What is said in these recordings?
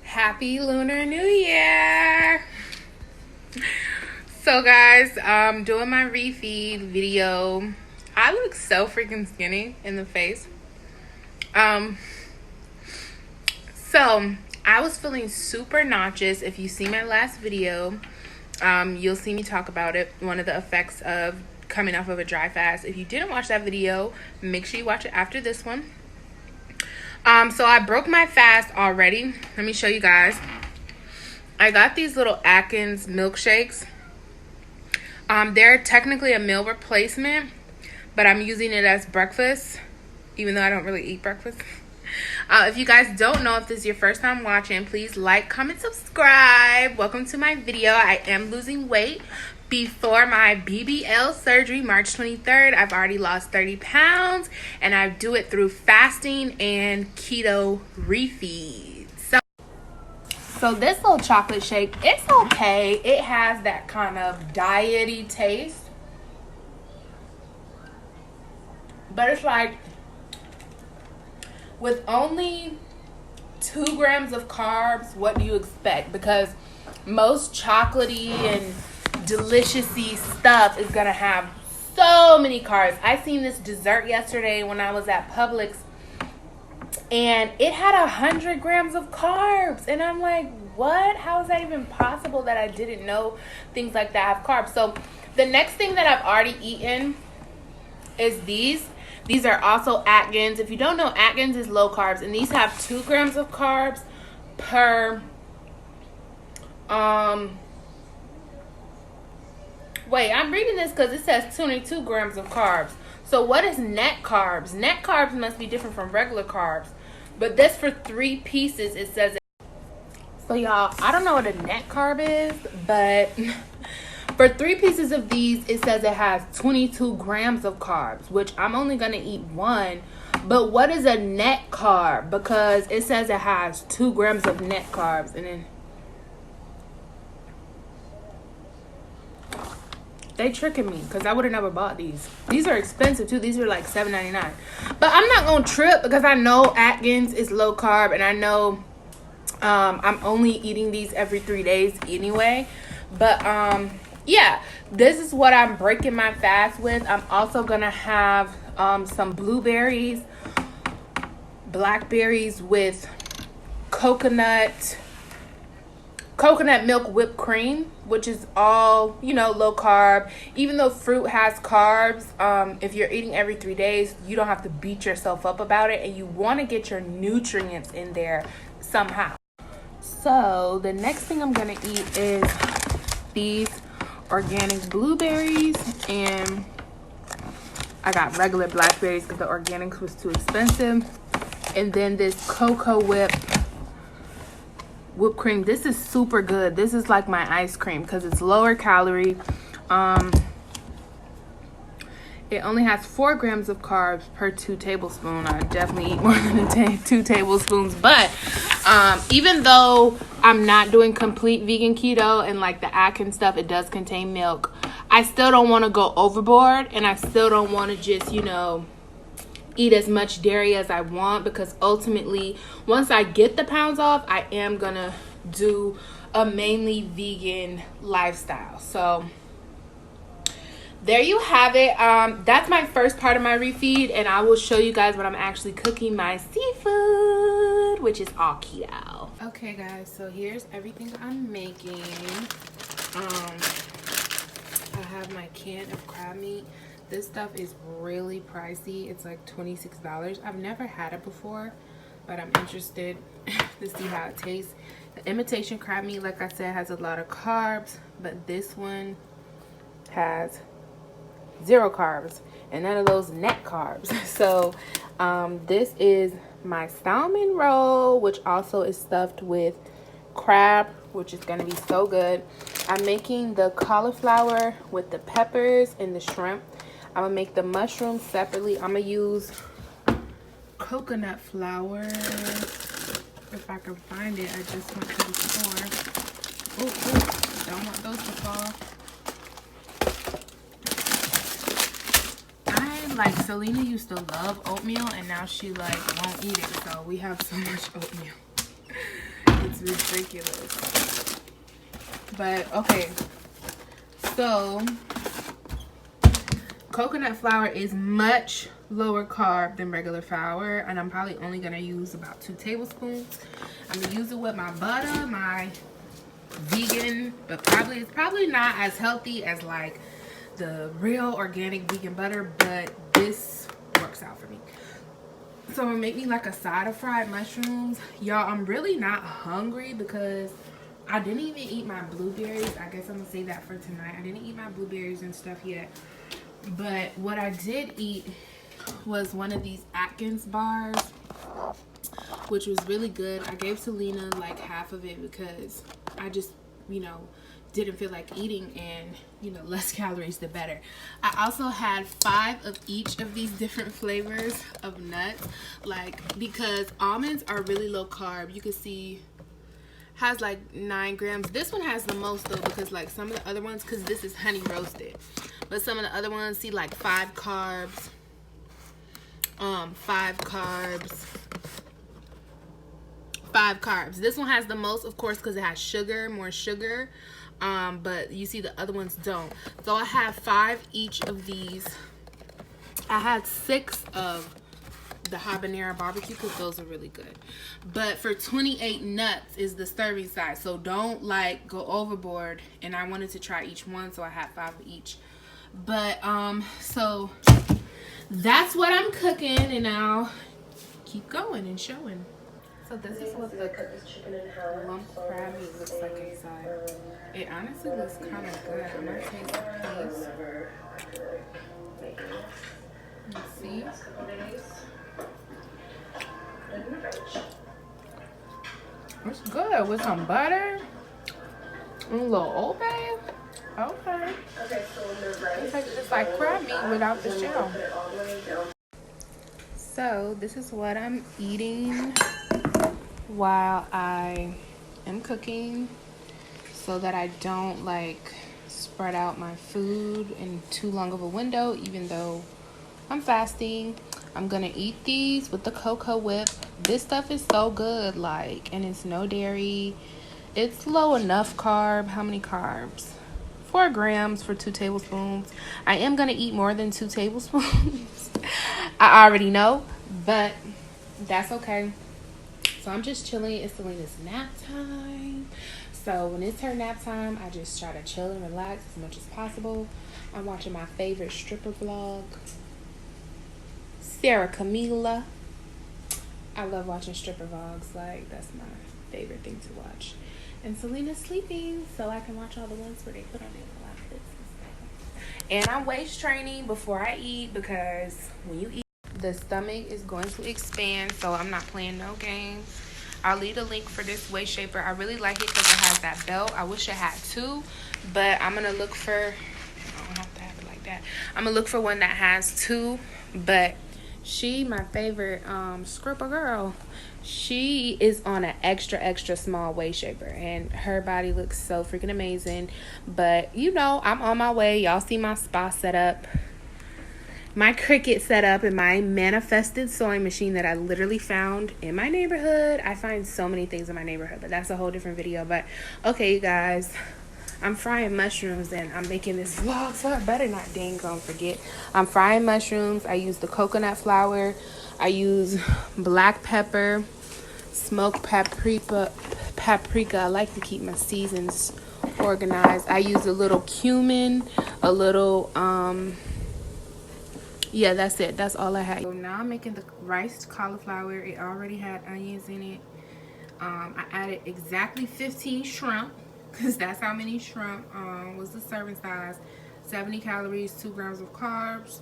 Happy Lunar New Year! So guys, doing my refeed video. I look so freaking skinny in the face. So I was feeling super nauseous. If you see my last video, you'll see me talk about it. One of the effects of coming off of a dry fast. If you didn't watch that video, make sure you watch it after this one. So I broke my fast already. Let me show you guys. I got these little Atkins milkshakes. They're technically a meal replacement, but I'm using it as breakfast, even though I don't really eat breakfast. If you guys don't know, if this is your first time watching, please like, comment, subscribe. Welcome to my video. I am losing weight. Before my BBL surgery, March 23rd, I've already lost 30 pounds, and I do it through fasting and keto refeeds. So this little chocolate shake, it's okay. It has that kind of diety taste, but it's like, with only 2 grams of carbs, what do you expect? Because most chocolatey and deliciousy stuff is gonna have so many carbs. I seen this dessert yesterday when I was at Publix, and it had 100 grams of carbs, and I'm like, what? How is that even possible that I didn't know things like that have carbs? So the next thing that I've already eaten is these are also Atkins. If you don't know, Atkins is low carbs, and these have 2 grams of carbs per wait, I'm reading this because it says 22 grams of carbs. So what is net carbs? Net carbs must be different from regular carbs. But this for 3 pieces, it says it. So y'all, I don't know what a net carb is, but for 3 pieces of these, it says it has 22 grams of carbs, which I'm only going to eat 1. But what is a net carb? Because it says it has 2 grams of net carbs. And then they tricking me because I would have never bought these. These are expensive too. These are like $7.99. But I'm not going to trip because I know Atkins is low carb, and I know I'm only eating these every 3 days anyway. But yeah, this is what I'm breaking my fast with. I'm also going to have some blueberries, blackberries with coconut milk whipped cream, which is all, you know, low carb. Even though fruit has carbs, if you're eating every 3 days, you don't have to beat yourself up about it, and you want to get your nutrients in there somehow. So the next thing I'm gonna eat is these organic blueberries, and I got regular blackberries because the organics was too expensive. And then this cocoa whipped cream. This is super good. This is like my ice cream because it's lower calorie. It only has 4 grams of carbs per 2 tablespoons. I definitely eat more than 2 tablespoons. But even though I'm not doing complete vegan keto and like the Atkins stuff, it does contain milk, I still don't want to go overboard, and I still don't want to just, you know, eat as much dairy as I want, because ultimately once I get the pounds off, I am gonna do a mainly vegan lifestyle. So there you have it. That's my first part of my refeed, and I will show you guys when I'm actually cooking my seafood, which is all keto. Okay guys, so here's everything I'm making. I have my can of crab meat. This stuff is really pricey. It's like $26. I've never had it before, but I'm interested to see how it tastes. The imitation crab meat, like I said, has a lot of carbs, but this one has 0 carbs and none of those net carbs. So this is my salmon roll, which also is stuffed with crab, which is going to be so good. I'm making the cauliflower with the peppers and the shrimp. I'm gonna make the mushrooms separately. I'm gonna use coconut flour. If I can find it, I just went to the store. Oh, don't want those to fall. I like Selena used to love oatmeal and now she like won't eat it, so we have so much oatmeal. It's ridiculous. But okay, so coconut flour is much lower carb than regular flour, and I'm probably only gonna use about 2 tablespoons. I'm gonna use it with my butter, my vegan, but it's probably not as healthy as like the real organic vegan butter, but this works out for me. So I'm gonna make me like a side of fried mushrooms. Y'all, I'm really not hungry because I didn't even eat my blueberries. I guess I'm gonna save that for tonight. I didn't eat my blueberries and stuff yet, but what I did eat was one of these Atkins bars, which was really good. I gave Selena like half of it because I just, you know, didn't feel like eating, and you know, less calories the better. I also had 5 of each of these different flavors of nuts, like, because almonds are really low carb. You can see has like 9 grams. This one has the most though, because like some of the other ones, because this is honey roasted, but some of the other ones see like 5 carbs, 5 carbs. This one has the most, of course, because it has sugar, more sugar, but you see the other ones don't. So I have 5 each of these. I had 6 of the habanero barbecue because those are really good, but for 28 nuts is the serving size, so don't like go overboard. And I wanted to try each one, so I had 5 of each. But so that's what I'm cooking, and I'll keep going and showing. So this is what the lump crab meat looks like inside. It honestly looks kind of good. I'm gonna taste the piece. Let's see. It's good with some butter and a little Old Bay. Okay. It's like just like crab meat without the shell. So this is what I'm eating while I am cooking, so that I don't like spread out my food in too long of a window, even though I'm fasting. I'm gonna eat these with the cocoa whip. This stuff is so good, like, and it's no dairy. It's low enough carb. How many carbs? 4 grams for 2 tablespoons. I am gonna eat more than 2 tablespoons. I already know, but that's okay. So I'm just chilling. It's Selena's nap time. So when it's her nap time, I just try to chill and relax as much as possible. I'm watching my favorite stripper vlog, Sarah Camila. I love watching stripper vlogs. Like, that's my favorite thing to watch. And Selena's sleeping, so I can watch all the ones where they put on their outfits and stuff. And I'm waist training before I eat, because when you eat, the stomach is going to expand, so I'm not playing no games. I'll leave a link for this waist shaper. I really like it because it has that belt. I wish it had 2, but I'm gonna look for, I don't have to have it like that. I'm gonna look for one that has 2, but she, my favorite stripper girl, she is on an extra small waist shaper, and her body looks so freaking amazing. But you know, I'm on my way. Y'all see my spa set up, my Cricut set up, and my manifested sewing machine that I literally found in my neighborhood. I find so many things in my neighborhood, but that's a whole different video. But okay, you guys, I'm frying mushrooms and I'm making this vlog, so I better not dang gonna forget. I'm frying mushrooms. I use the coconut flour. I use black pepper, smoked paprika. I like to keep my seasons organized. I use a little cumin, a little yeah, that's it. That's all I had. So now I'm making the riced cauliflower. It already had onions in it. I added exactly 15 shrimp, because that's how many shrimp was the serving size. 70 calories, 2 grams of carbs.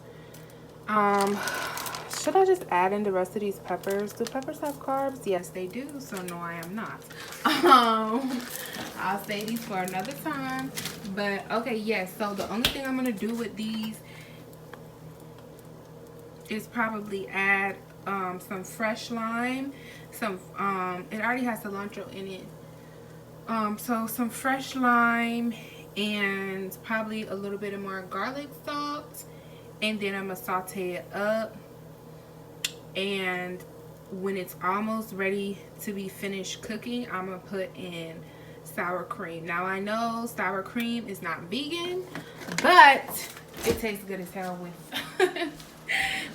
Should I just add in the rest of these peppers? Do peppers have carbs? Yes, they do. So no, I am not. I'll save these for another time. But okay, yes. So the only thing I'm gonna do with these is probably add some fresh lime. Some it already has cilantro in it. So some fresh lime and probably a little bit of more garlic salt and then I'm gonna saute it up, and when it's almost ready to be finished cooking, I'm gonna put in sour cream. Now I know sour cream is not vegan, but it tastes good as hell with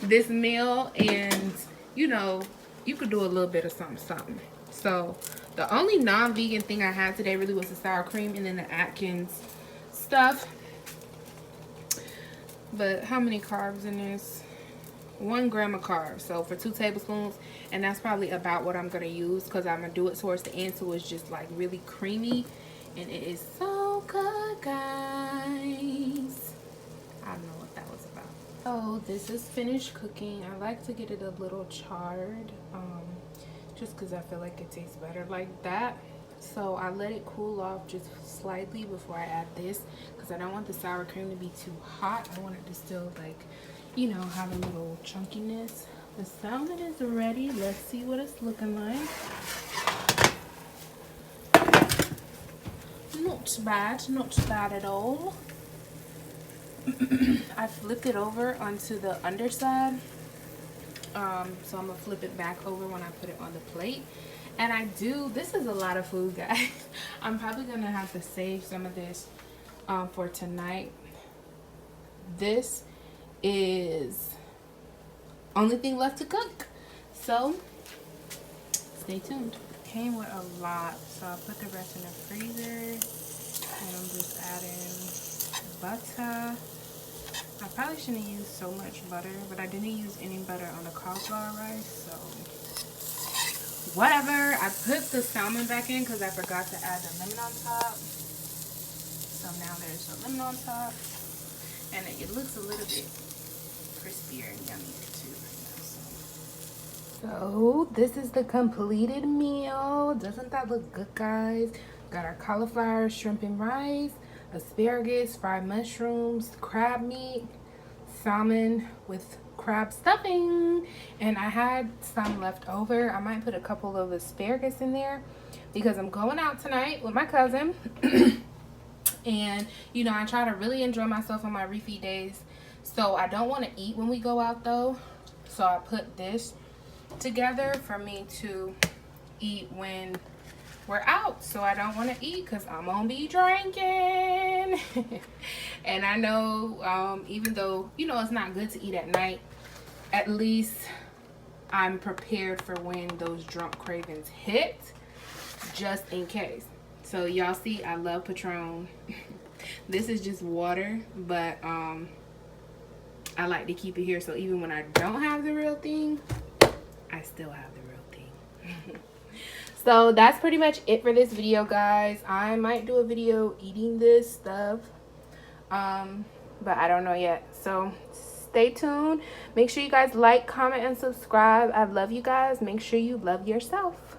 this meal, and you know, you could do a little bit of something. So the only non-vegan thing I had today really was the sour cream and then the Atkins stuff. But how many carbs in this? 1 gram of carbs, so for 2 tablespoons, and that's probably about what I'm gonna use, because I'm gonna do it towards the end so it's just like really creamy, and it is so good, guys. I don't know what that was about. Oh, this is finished cooking. I like to get it a little charred, just because I feel like it tastes better like that. So I let it cool off just slightly before I add this, because I don't want the sour cream to be too hot. I want it to still, like, you know, have a little chunkiness. The salmon is ready. Let's see what it's looking like. Not bad, not bad at all. I flipped it over onto the underside. So I'm gonna flip it back over when I put it on the plate. And this is a lot of food, guys. I'm probably gonna have to save some of this for tonight. This is only thing left to cook, so stay tuned. Came with a lot, so I'll put the rest in the freezer, and I'm just adding butter. I probably shouldn't use so much butter, but I didn't use any butter on the cauliflower rice, so whatever. I put the salmon back in because I forgot to add the lemon on top, so now there's the lemon on top, and it looks a little bit crispier and yummier too right now. So this is the completed meal. Doesn't that look good, guys? Got our cauliflower, shrimp and rice, asparagus, fried mushrooms, crab meat, salmon with crab stuffing, and I had some left over. I might put a couple of asparagus in there because I'm going out tonight with my cousin. And you know, I try to really enjoy myself on my refeed days. So I don't want to eat when we go out though. So I put this together for me to eat when we're out. So I don't want to eat because I'm gonna be drinking. And I know, even though, you know, it's not good to eat at night, at least I'm prepared for when those drunk cravings hit, just in case. So y'all see, I love Patron. This is just water, but I like to keep it here, so even when I don't have the real thing, I still have the real thing. So that's pretty much it for this video, guys. I might do a video eating this stuff, but I don't know yet. So stay tuned. Make sure you guys like, comment, and subscribe. I love you guys. Make sure you love yourself.